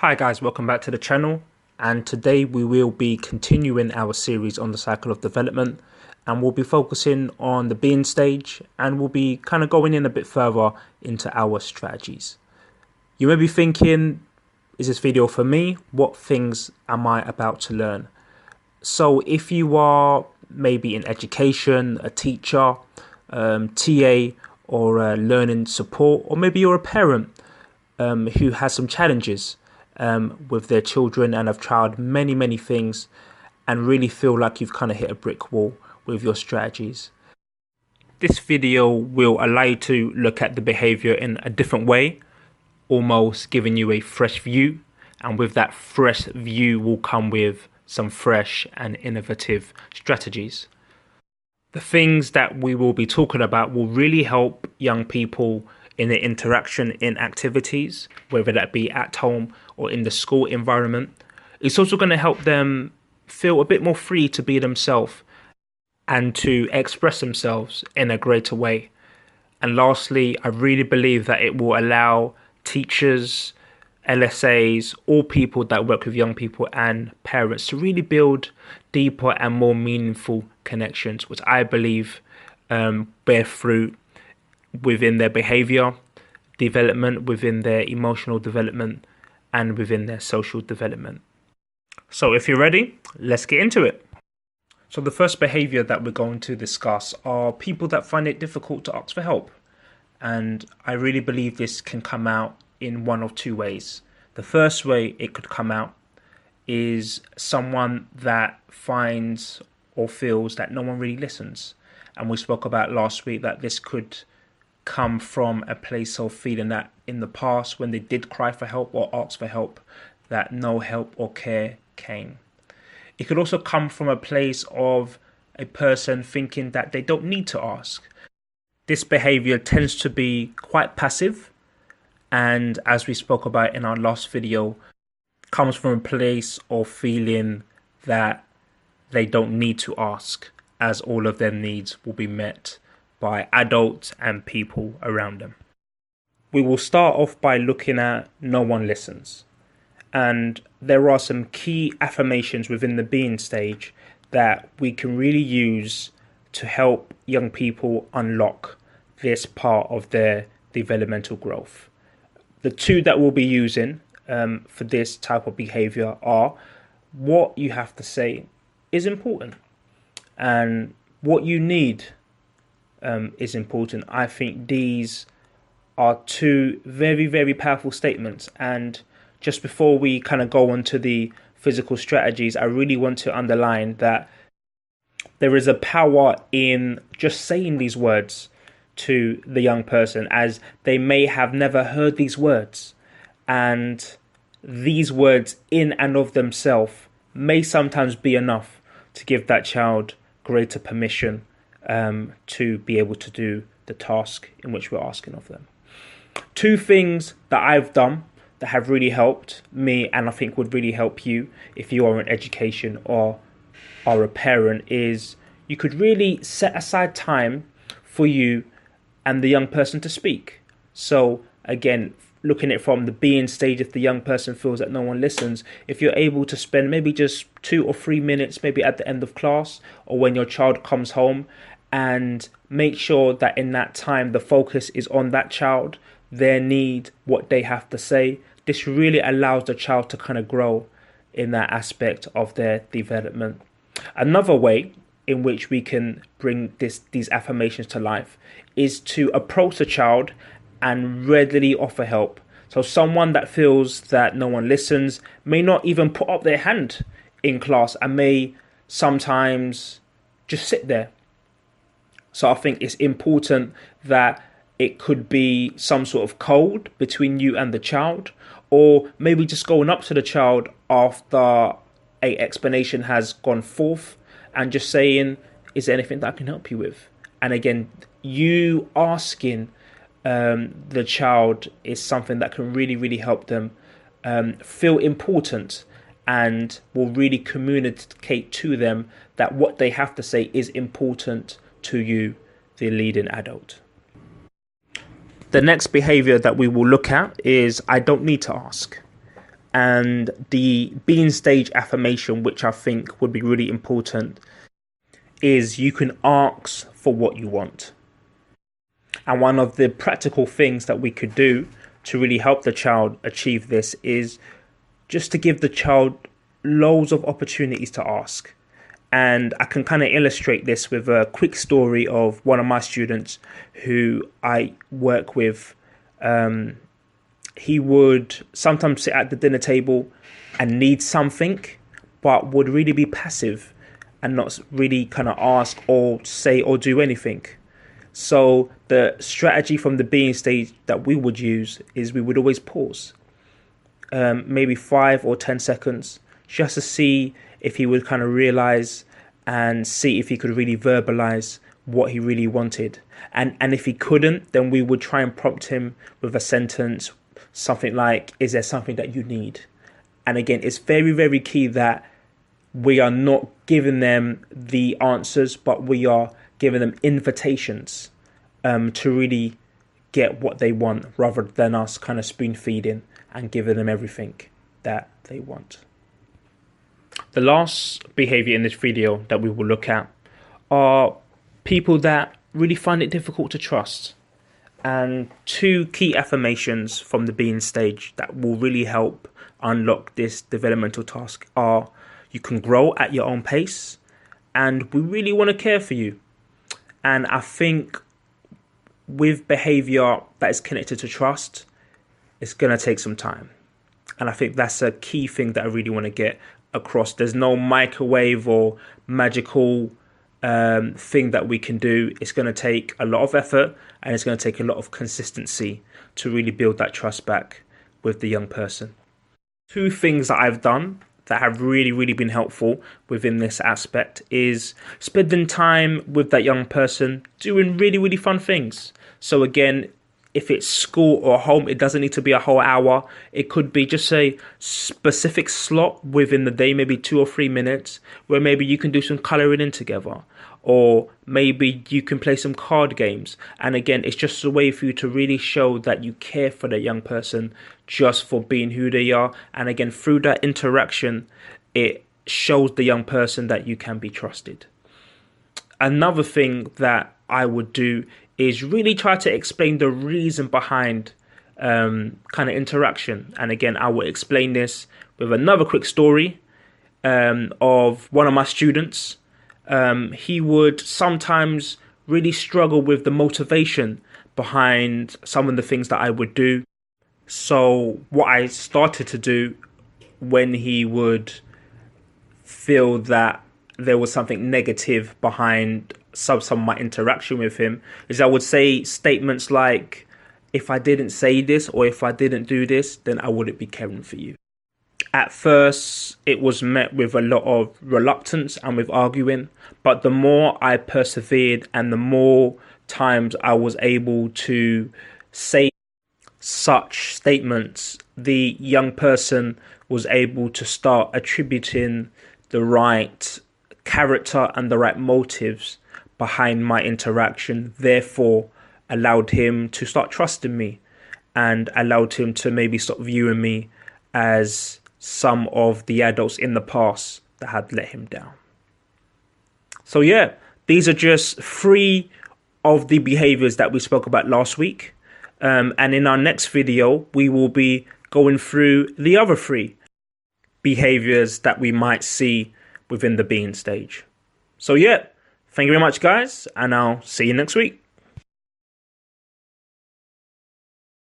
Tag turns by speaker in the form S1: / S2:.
S1: Hi guys, welcome back to the channel, and today we will be continuing our series on the cycle of development, and we'll be focusing on the being stage, and we'll be kind of going in a bit further into our strategies. You may be thinking, is this video for me? What things am I about to learn? So if you are maybe in education, a teacher, TA, or learning support, or maybe you're a parent who has some challenges with their children and have tried many things and really feel like you've kind of hit a brick wall with your strategies. This video will allow you to look at the behavior in a different way, almost giving you a fresh view, and with that fresh view will come with some fresh and innovative strategies. The things that we will be talking about will really help young people in their interaction in activities, whether that be at home or in the school environment. It's also going to help them feel a bit more free to be themselves and to express themselves in a greater way. And lastly, I really believe that it will allow teachers, LSAs, all people that work with young people and parents to really build deeper and more meaningful connections, which I believe bear fruit within their behavior development, within their emotional development, and within their social development. So if you're ready, let's get into it. So the first behavior that we're going to discuss are people that find it difficult to ask for help. And I really believe this can come out in one of two ways. The first way it could come out is someone that finds or feels that no one really listens. And we spoke about last week that this could come from a place of feeling that in the past, when they did cry for help or ask for help, that no help or care came. It could also come from a place of a person thinking that they don't need to ask. This behavior tends to be quite passive, and as we spoke about in our last video, comes from a place of feeling that they don't need to ask, as all of their needs will be met by adults and people around them. We will start off by looking at no one listens. And there are some key affirmations within the being stage that we can really use to help young people unlock this part of their developmental growth. The two that we'll be using for this type of behavior are: what you have to say is important, and what you need is important. I think these are two very powerful statements. And just before we kind of go on to the physical strategies, I really want to underline that there is a power in just saying these words to the young person, as they may have never heard these words. And these words in and of themselves may sometimes be enough to give that child greater permission to be able to do the task in which we're asking of them. Two things that I've done that have really helped me, and I think would really help you if you are in education or are a parent, is you could really set aside time for you and the young person to speak. So again, looking at it from the being stage, if the young person feels that no one listens, if you're able to spend maybe just 2 or 3 minutes, maybe at the end of class or when your child comes home, and make sure that in that time the focus is on that child, their need, what they have to say. This really allows the child to kind of grow in that aspect of their development. Another way in which we can bring these affirmations to life is to approach the child and readily offer help. So someone that feels that no one listens may not even put up their hand in class and may sometimes just sit there. So I think it's important that it could be some sort of code between you and the child, or maybe just going up to the child after a explanation has gone forth and just saying, is there anything that I can help you with? And again, you asking the child is something that can really help them feel important, and will really communicate to them that what they have to say is important to you, the leading adult. The next behavior that we will look at is I don't need to ask. And the being stage affirmation, which I think would be really important, is you can ask for what you want. And one of the practical things that we could do to really help the child achieve this is just to give the child loads of opportunities to ask. And I can kind of illustrate this with a quick story of one of my students who I work with. He would sometimes sit at the dinner table and need something, but would really be passive and not really kind of ask or say or do anything. So the strategy from the being stage that we would use is we would always pause, maybe 5 or 10 seconds, just to see if he would kind of realize and see if he could really verbalize what he really wanted. And if he couldn't, then we would try and prompt him with a sentence, something like, is there something that you need? And again, it's very, very key that we are not giving them the answers, but we are giving them invitations to really get what they want, rather than us kind of spoon feeding and giving them everything that they want. The last behavior in this video that we will look at are people that really find it difficult to trust. And 2 key affirmations from the being stage that will really help unlock this developmental task are: you can grow at your own pace, and we really want to care for you. And I think with behavior that is connected to trust, it's going to take some time. And I think that's a key thing that I really want to get across. There's no microwave or magical thing that we can do. It's going to take a lot of effort, and it's going to take a lot of consistency to really build that trust back with the young person. 2 things that I've done that have really, really been helpful within this aspect is spending time with that young person doing really, really fun things. So again, if it's school or home, it doesn't need to be a whole hour. It could be just a specific slot within the day, maybe 2 or 3 minutes, where maybe you can do some colouring in together, or maybe you can play some card games. And again, it's just a way for you to really show that you care for the young person just for being who they are. And again, through that interaction, it shows the young person that you can be trusted. Another thing that I would do is really try to explain the reason behind kind of interaction. And again, I will explain this with another quick story of one of my students. He would sometimes really struggle with the motivation behind some of the things that I would do. So what I started to do when he would feel that there was something negative behind some of my interaction with him is I would say statements like, if I didn't say this or if I didn't do this, then I wouldn't be caring for you. At first, it was met with a lot of reluctance and with arguing, but the more I persevered and the more times I was able to say such statements, the young person was able to start attributing the right character and the right motives behind my interaction, therefore allowed him to start trusting me and allowed him to maybe stop viewing me as some of the adults in the past that had let him down. So yeah, these are just 3 of the behaviors that we spoke about last week. And in our next video, we will be going through the other 3 behaviors that we might see within the being stage. So yeah, thank you very much, guys, and I'll see you next week.